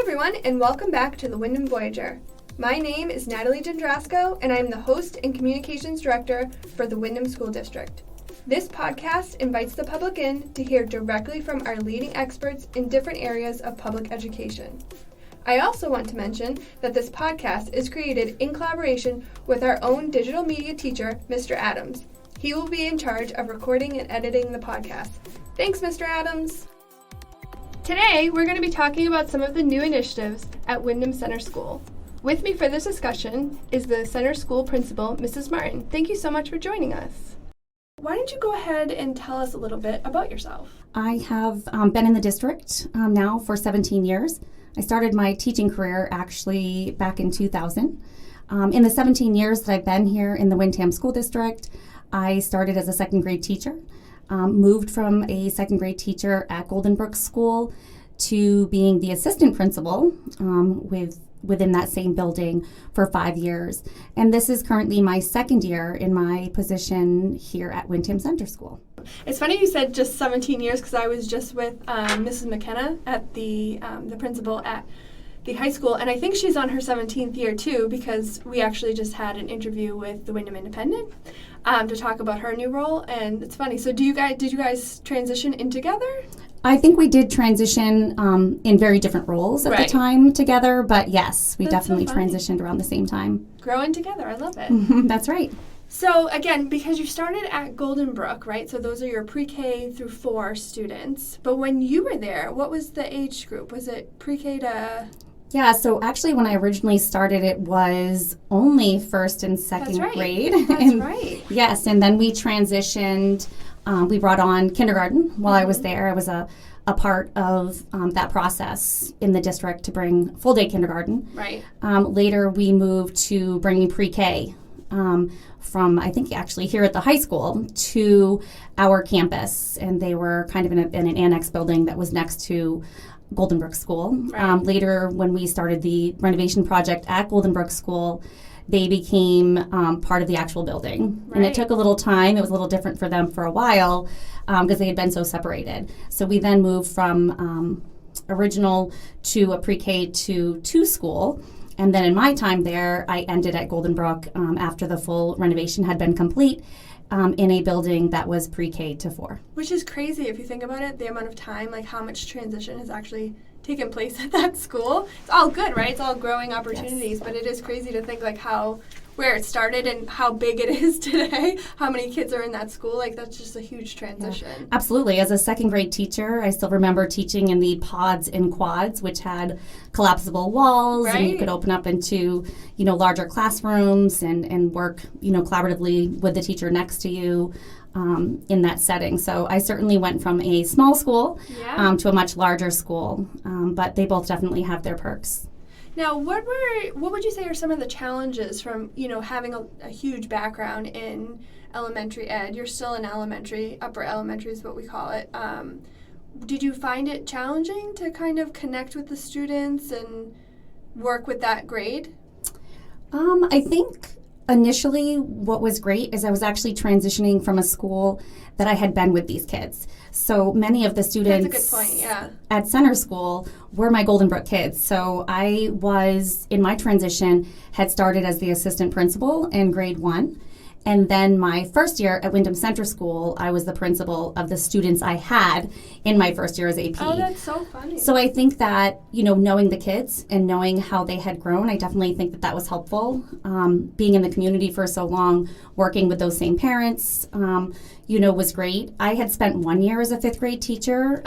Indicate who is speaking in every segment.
Speaker 1: everyone, and welcome back to the Windham Voyager. My name is Natalie Gendrasco, and I'm the host and communications director for the Windham School District. This podcast invites the public in to hear directly from our leading experts in different areas of public education. I also want to mention that this podcast is created in collaboration with our own digital media teacher, Mr. Adams. He will be in charge of recording and editing the podcast. Thanks, Mr. Adams. Today, we're going to be talking about some of the new initiatives at Windham Center School. With me for this discussion is the Center School Principal, Mrs. Martin. Thank you so much for joining us. Why don't you go ahead and tell us a little bit about yourself?
Speaker 2: I have been in the district now for 17 years. I started my teaching career actually back in 2000. In the 17 years that I've been here in the Windham School District, I started as a second grade teacher. Moved from a second grade teacher at Golden Brook School to being the assistant principal within that same building for 5 years. And this is currently my second year in my position here at Windham Center School.
Speaker 1: It's funny you said just 17 years because I was just with Mrs. McKenna at the principal at the high school, and I think she's on her 17th year too because we actually just had an interview with the Windham Independent to talk about her new role, and it's funny. So did you guys transition in together?
Speaker 2: I think we did transition in very different roles at the time together, but yes, we definitely transitioned around the same time.
Speaker 1: Growing together, I love it.
Speaker 2: That's right.
Speaker 1: So again, because you started at Golden Brook, right? So those are your pre-K through 4 students. But when you were there, what was the age group? Was it pre-K to...
Speaker 2: Yeah, so actually when I originally started, it was only first and second grade.
Speaker 1: That's right.
Speaker 2: Yes, and then we transitioned. We brought on kindergarten while I was there. I was a part of that process in the district to bring full-day kindergarten.
Speaker 1: Right.
Speaker 2: Later, we moved to bringing pre-K from, I think, actually here at the high school to our campus. And they were kind of in an annex building that was next to Golden Brook School.
Speaker 1: Right.
Speaker 2: Later, when we started the renovation project at Golden Brook School, they became part of the actual building. Right. And it took a little time. It was a little different for them for a while because they had been so separated. So we then moved from original to a pre-K to 2 school. And then in my time there, I ended at Golden Brook after the full renovation had been complete in a building that was pre-K to 4.
Speaker 1: Which is crazy if you think about it, the amount of time, like how much transition has actually taken place at that school. It's all good, right? It's all growing opportunities, yes. But it is crazy to think like where it started and how big it is today, how many kids are in that school. Like that's just a huge transition.
Speaker 2: Yeah. Absolutely. As a second grade teacher, I still remember teaching in the pods and quads, which had collapsible walls, and you could open up into, larger classrooms and work, collaboratively with the teacher next to you. In that setting. So I certainly went from a small school to a much larger school, but they both definitely have their perks.
Speaker 1: Now, what would you say are some of the challenges from, having a huge background in elementary ed? You're still in elementary, upper elementary is what we call it. Did you find it challenging to kind of connect with the students and work with that grade?
Speaker 2: I think initially, what was great is I was actually transitioning from a school that I had been with these kids. So many of the students
Speaker 1: That's a good point, yeah.
Speaker 2: At Center School were my Golden Brook kids. So I was, in my transition, had started as the assistant principal in grade 1. And then my first year at Windham Center School, I was the principal of the students I had in my first year as AP.
Speaker 1: Oh, that's so funny.
Speaker 2: So I think that, knowing the kids and knowing how they had grown, I definitely think that was helpful. Being in the community for so long, working with those same parents, was great. I had spent 1 year as a 5th grade teacher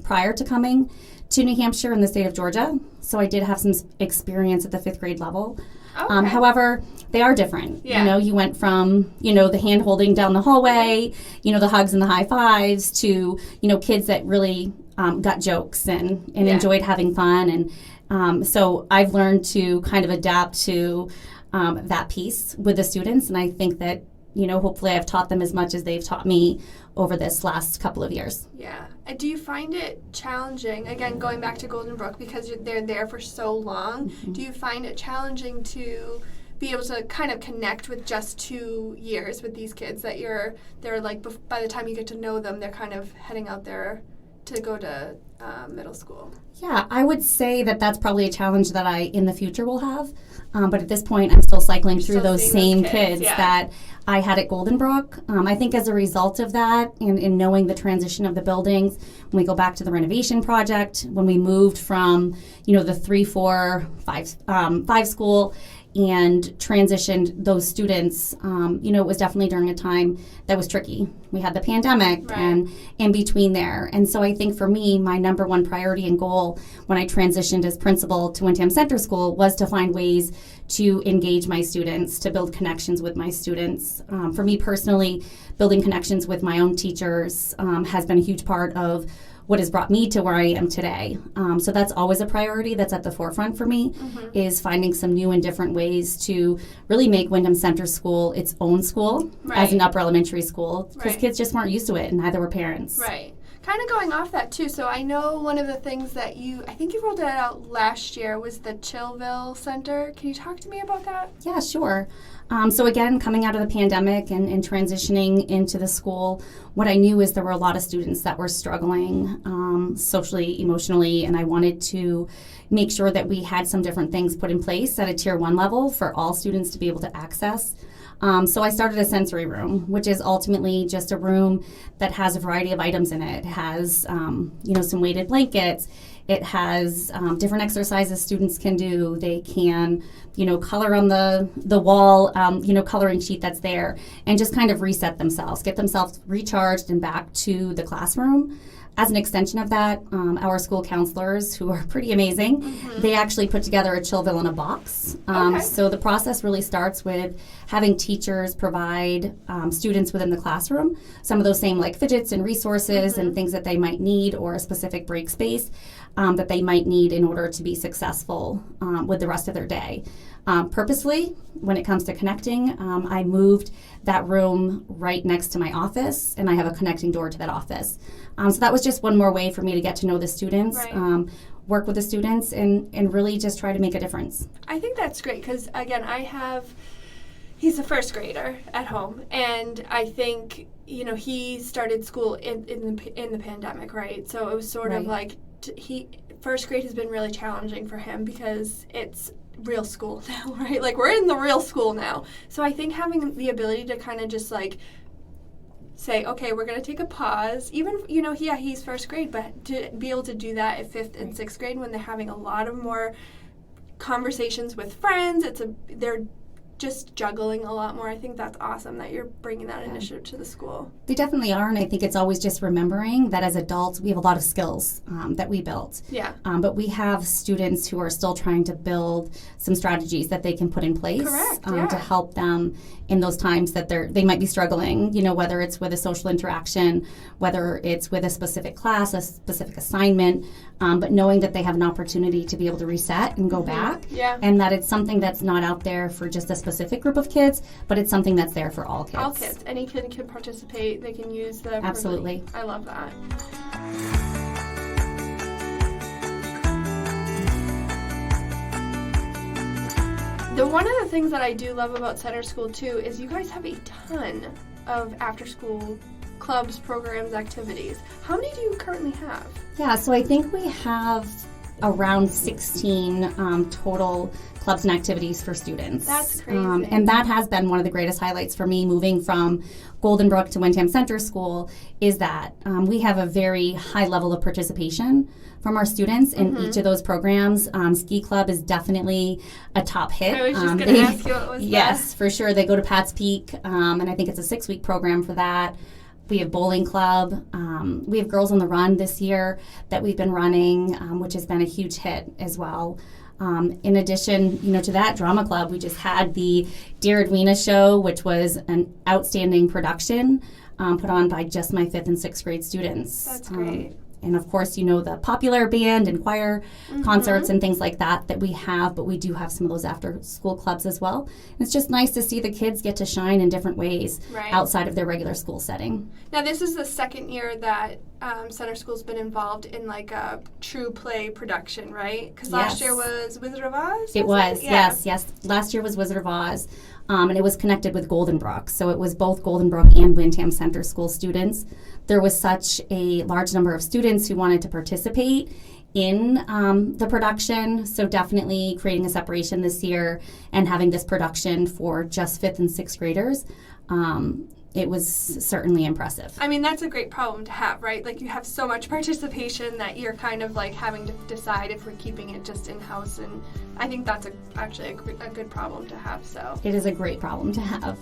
Speaker 2: prior to coming to New Hampshire in the state of Georgia. So I did have some experience at the 5th grade level.
Speaker 1: Okay.
Speaker 2: However, they are different.
Speaker 1: Yeah.
Speaker 2: You went from, the hand holding down the hallway, the hugs and the high fives to, kids that really got jokes and enjoyed having fun. And so I've learned to kind of adapt to that piece with the students. And I think that, hopefully I've taught them as much as they've taught me over this last couple of years.
Speaker 1: Yeah. Do you find it challenging, again, going back to Golden Brook, because they're there for so long, do you find it challenging to be able to kind of connect with just 2 years with these kids that they're like, by the time you get to know them, they're kind of heading out their to go to middle school?
Speaker 2: Yeah, I would say that that's probably a challenge that I, in the future, will have. But at this point, I'm still cycling through those same kids that I had at Golden Brook. I think as a result of that, in knowing the transition of the buildings, when we go back to the renovation project, when we moved from, the 3, 4, 5 school and transitioned those students, it was definitely during a time that was tricky. We had the pandemic and in between there. And so I think for me, my number one priority and goal when I transitioned as principal to Windham Center School was to find ways to engage my students, to build connections with my students. For me personally, building connections with my own teachers has been a huge part of what has brought me to where I am today. So that's always a priority that's at the forefront for me, is finding some new and different ways to really make Windham Center School its own school as an upper elementary school, because kids just weren't used to it, and neither were parents.
Speaker 1: Right. Kind of going off that too, so I know one of the things that I think you rolled it out last year, was the Chillville Center. Can you talk to me about that?
Speaker 2: Yeah, sure. So again, coming out of the pandemic and transitioning into the school, what I knew is there were a lot of students that were struggling socially, emotionally, and I wanted to make sure that we had some different things put in place at a Tier 1 level for all students to be able to access. So I started a sensory room, which is ultimately just a room that has a variety of items in it. It has, some weighted blankets. It has different exercises students can do. They can, color on the wall, coloring sheet that's there, and just kind of reset themselves, get themselves recharged and back to the classroom. As an extension of that, our school counselors, who are pretty amazing, they actually put together a Chillville in a box. So the process really starts with having teachers provide students within the classroom some of those same like fidgets and resources and things that they might need, or a specific break space that they might need in order to be successful with the rest of their day. Purposely, when it comes to connecting, I moved that room right next to my office, and I have a connecting door to that office. So that was just one more way for me to get to know the students, work with the students, and really just try to make a difference.
Speaker 1: I think that's great because, again, he's a first grader at home, and I think, he started school in the pandemic, right? So it was sort of like first grade has been really challenging for him because it's real school now, right? Like, we're in the real school now. So I think having the ability to kind of just like say, okay, we're going to take a pause. Even, he's first grade, but to be able to do that at 5th and 6th grade when they're having a lot of more conversations with friends, they're just juggling a lot more. I think that's awesome that you're bringing that initiative to the school.
Speaker 2: They definitely are, and I think it's always just remembering that as adults we have a lot of skills that we built.
Speaker 1: Yeah.
Speaker 2: But we have students who are still trying to build some strategies that they can put in place to help them in those times that they might be struggling, whether it's with a social interaction, whether it's with a specific class, a specific assignment, but knowing that they have an opportunity to be able to reset and go back, and that it's something that's not out there for just a specific group of kids, but it's something that's there for all kids.
Speaker 1: All kids. Any kid can participate. They can use the
Speaker 2: Absolutely.
Speaker 1: I love that. One of the things that I do love about Center School, too, is you guys have a ton of after-school clubs, programs, activities. How many do you currently have?
Speaker 2: Yeah, so I think we have around 16 total clubs and activities for students.
Speaker 1: That's crazy.
Speaker 2: And that has been one of the greatest highlights for me moving from Golden Brook to Windham Center School, is that we have a very high level of participation from our students in each of those programs. Ski Club is definitely a top hit.
Speaker 1: I was just going to ask you what was that.
Speaker 2: Yes, for sure. They go to Pat's Peak, and I think it's a 6-week program for that. We have Bowling Club. We have Girls on the Run this year that we've been running, which has been a huge hit as well. In addition, to that, Drama Club, we just had the Dear Edwina show, which was an outstanding production put on by just my 5th and 6th grade students.
Speaker 1: That's great.
Speaker 2: And of course, the popular band and choir concerts and things like that we have, but we do have some of those after-school clubs as well. And it's just nice to see the kids get to shine in different ways outside of their regular school setting.
Speaker 1: Now, this is the second year that Center School's been involved in like a true play production, right? Because
Speaker 2: Yes.
Speaker 1: last year was Wizard of Oz?
Speaker 2: It was,
Speaker 1: Yeah.
Speaker 2: yes. Last year was Wizard of Oz, and it was connected with Golden Brook. So it was both Golden Brook and Windham Center School students. There was such a large number of students who wanted to participate in the production, so definitely creating a separation this year and having this production for just 5th and 6th graders. It was certainly impressive.
Speaker 1: I mean, that's a great problem to have, right? Like, you have so much participation that you're kind of like having to decide if we're keeping it just in-house, and I think that's actually a good problem to have, so.
Speaker 2: It is a great problem to have.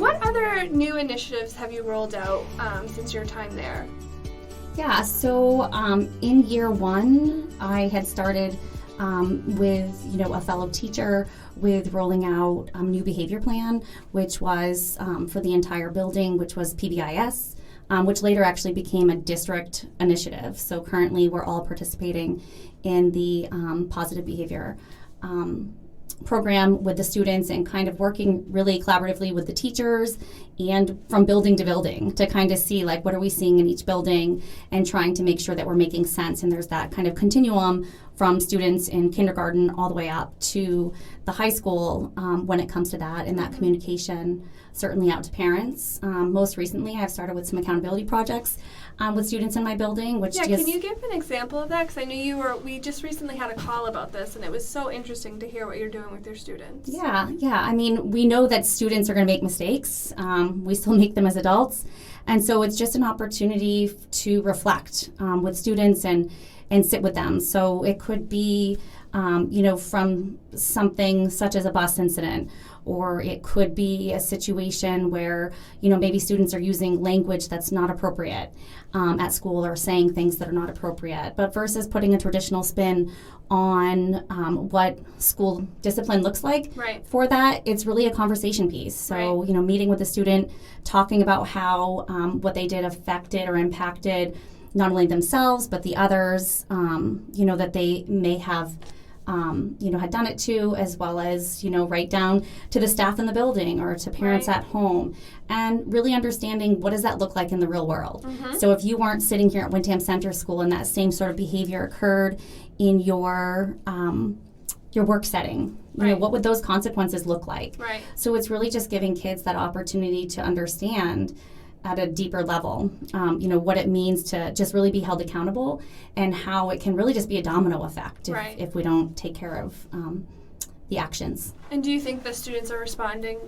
Speaker 1: What other new initiatives have you rolled out since your time there?
Speaker 2: Yeah, so in year 1, I had started with a fellow teacher with rolling out a new behavior plan, which was for the entire building, which was PBIS, which later actually became a district initiative. So currently we're all participating in the positive behavior program with the students and kind of working really collaboratively with the teachers and from building to building to kind of see like what are we seeing in each building and trying to make sure that we're making sense, and there's that kind of continuum from students in kindergarten all the way up to the high school when it comes to that, and that communication certainly out to parents. Most recently I've started with some accountability projects with students in my building, which
Speaker 1: can you give an example of that? Because I know we just recently had a call about this, and it was so interesting to hear what you're doing with your students.
Speaker 2: Yeah. I mean, we know that students are going to make mistakes. We still make them as adults. And so it's just an opportunity to reflect with students and sit with them. So it could be, from something such as a bus incident, or it could be a situation where, maybe students are using language that's not appropriate at school or saying things that are not appropriate. But versus putting a traditional spin on what school discipline looks like,
Speaker 1: right,
Speaker 2: for that, it's really a conversation piece. So,
Speaker 1: right,
Speaker 2: meeting with the student, talking about how what they did affected or impacted not only themselves, but the others, that they may have had done it to, as well as, right down to the staff in the building or to parents
Speaker 1: right
Speaker 2: at home, and really understanding what does that look like in the real world.
Speaker 1: Mm-hmm.
Speaker 2: So if you weren't sitting here at Windham Center School and that same sort of behavior occurred in your work setting,
Speaker 1: right,
Speaker 2: what would those consequences look like?
Speaker 1: Right.
Speaker 2: So it's really just giving kids that opportunity to understand at a deeper level, what it means to just really be held accountable, and how it can really just be a domino effect if we don't take care of the actions.
Speaker 1: And do you think the students are responding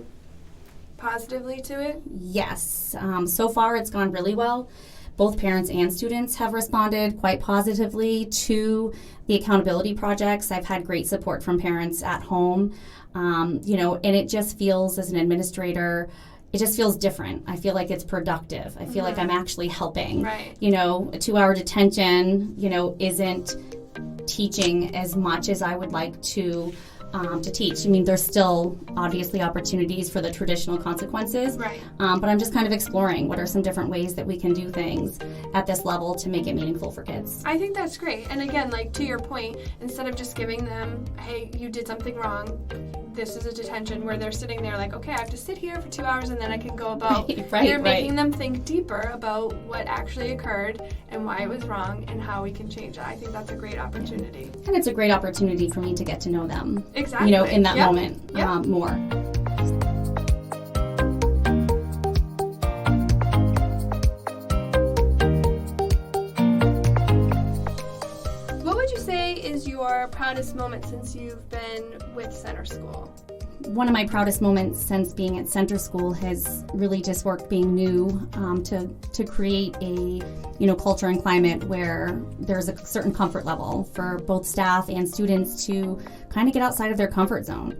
Speaker 1: positively to it?
Speaker 2: Yes. So far it's gone really well. Both parents and students have responded quite positively to the accountability projects. I've had great support from parents at home, and it just feels, as an administrator, it just feels different. I feel like it's productive. I feel like I'm actually helping.
Speaker 1: Right.
Speaker 2: A 2-hour detention, isn't teaching as much as I would like to teach. I mean, there's still obviously opportunities for the traditional consequences.
Speaker 1: Right.
Speaker 2: But I'm just kind of exploring what are some different ways that we can do things at this level to make it meaningful for kids.
Speaker 1: I think that's great. And again, like to your point, instead of just giving them, hey, you did something wrong, this is a detention, where they're sitting there like, okay, I have to sit here for 2 hours and then I can go about. You're making them think deeper about what actually occurred and why it was wrong and how we can change it. I think that's a great opportunity.
Speaker 2: And it's a great opportunity for me to get to know them.
Speaker 1: Exactly.
Speaker 2: In that moment more.
Speaker 1: What would you say is your proudest moment since you've been with Center School?
Speaker 2: One of my proudest moments since being at Center School has really just worked being new to create a culture and climate where there's a certain comfort level for both staff and students to kind of get outside of their comfort zone.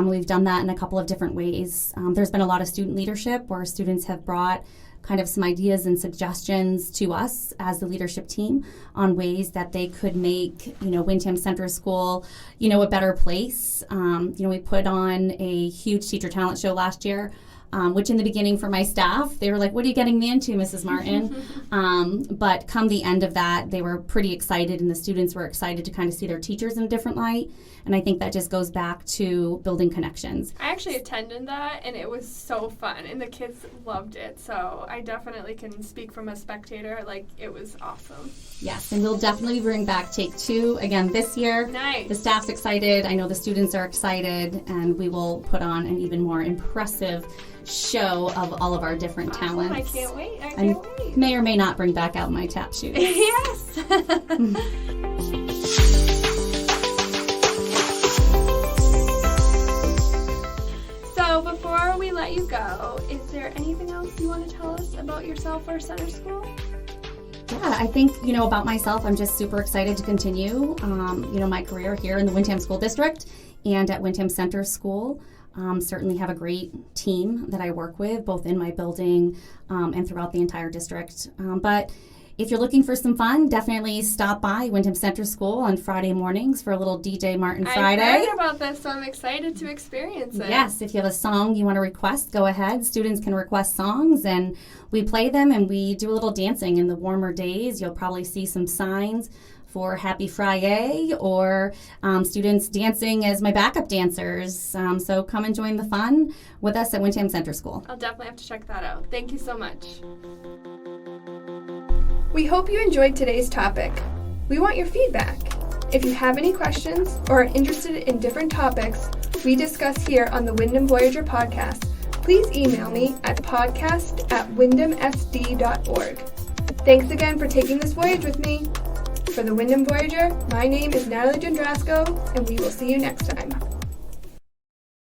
Speaker 2: We've done that in a couple of different ways. There's been a lot of student leadership where students have brought kind of some ideas and suggestions to us as the leadership team on ways that they could make, Windham Center School, a better place. We put on a huge teacher talent show last year. which in the beginning for my staff, they were like, what are you getting me into, Mrs. Martin? But come the end of that, they were pretty excited, and the students were excited to kind of see their teachers in a different light. And I think that just goes back to building connections.
Speaker 1: I actually attended that, and it was so fun, and the kids loved it. So I definitely can speak from a spectator. Like, it was awesome.
Speaker 2: Yes, and we'll definitely bring back Take Two again this year.
Speaker 1: Nice.
Speaker 2: The staff's excited. I know the students are excited, and we will put on an even more impressive show of all of our different talents.
Speaker 1: I can't wait. I can't wait.
Speaker 2: May or may not bring back out my tap shoes.
Speaker 1: Yes. So before we let you go, is there anything else you want to tell us about yourself or Center School?
Speaker 2: Yeah, I think, about myself, I'm just super excited to continue, my career here in the Windham School District and at Windham Center School. Certainly have a great team that I work with, both in my building and throughout the entire district. But if you're looking for some fun, definitely stop by Windham Center School on Friday mornings for a little DJ Martin Friday.
Speaker 1: I heard about this, so I'm excited to experience it.
Speaker 2: Yes, if you have a song you want to request, go ahead. Students can request songs, and we play them, and we do a little dancing. In the warmer days, you'll probably see some signs for Happy Friday or students dancing as my backup dancers. So come and join the fun with us at Windham Center School.
Speaker 1: I'll definitely have to check that out. Thank you so much. We hope you enjoyed today's topic. We want your feedback. If you have any questions or are interested in different topics we discuss here on the Windham Voyager podcast, please email me at podcast@windhamsd.org. Thanks again for taking this voyage with me. For the Windham Voyager, my name is Natalie Gendrasco, and we will see you next time.